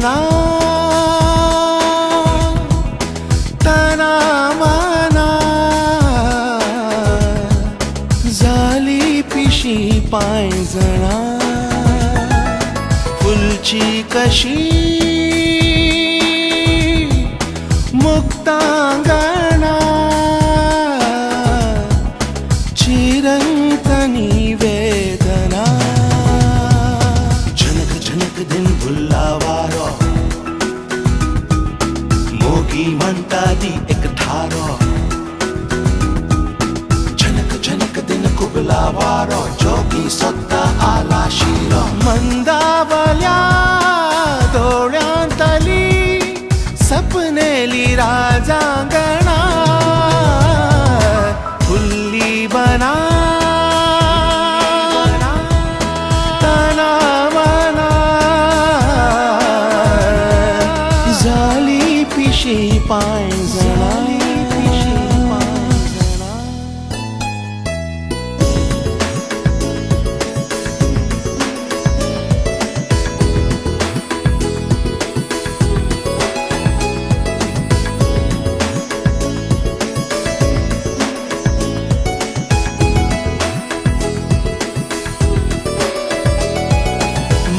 बना तना मना झाली पिशी पायजणा फुलची कशी मुक्तांगणा चिरंतनी वेदना झनक झनक दिन भुल्लावारो मोगी म्हणता ती एक थारो झनक झनक दिन कुबलावारो जोगी सोत्ता आला शिरो मंदावल्या डोळ्यांतली सपनेली राजांगणा फुल्ली बना तना मना झाली पिशी पायजणा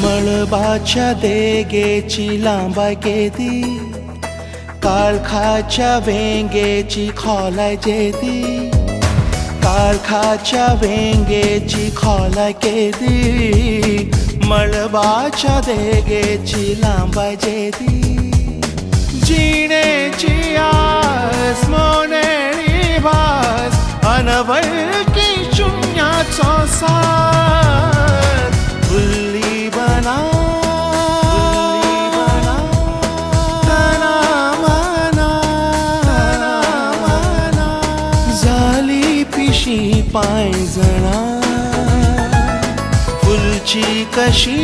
मळबाच्या देगेची लांबाय केदी काळखाच्या वेंगेची खोलाय जेदी काळखाच्या वेंगेची खोलाय केदी मळबाच्या देगेची लांबाय जेदी जिणेची आस मोनेळी भास अनवळकी शून्याचो साथ फुल्ली बना तना मना झाली पिशी पायजणा फुलची कशी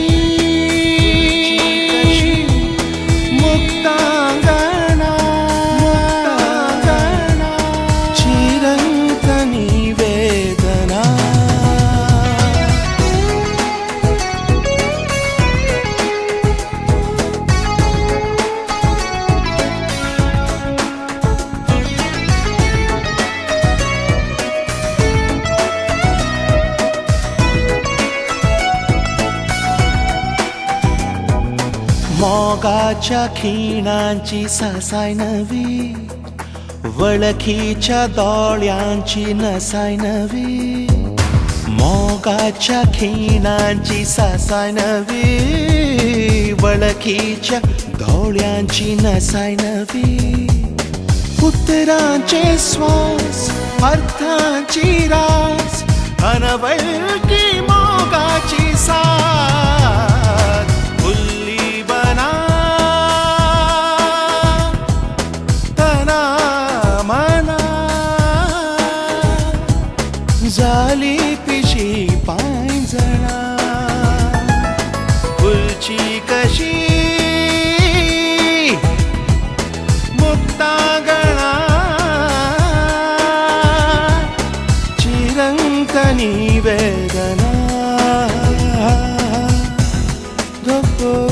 मुक्तांगणा चिरंतनी वेदना मोगाच्या खिणांची सासाय नवी वळखीच्या दोळ्यांची नसाय नवी मोगाच्या खिणांची सासाय नवी वळखीच्या दोळ्यांची नसाय नवी उतरांचे श्वास अर्थांची रास अनवळकी मोगाची साथ फुल्ली बना तना मना झाली पिशी पायजणा फुलची कशी मुक्तांगणा चिरंतनी वेदना मग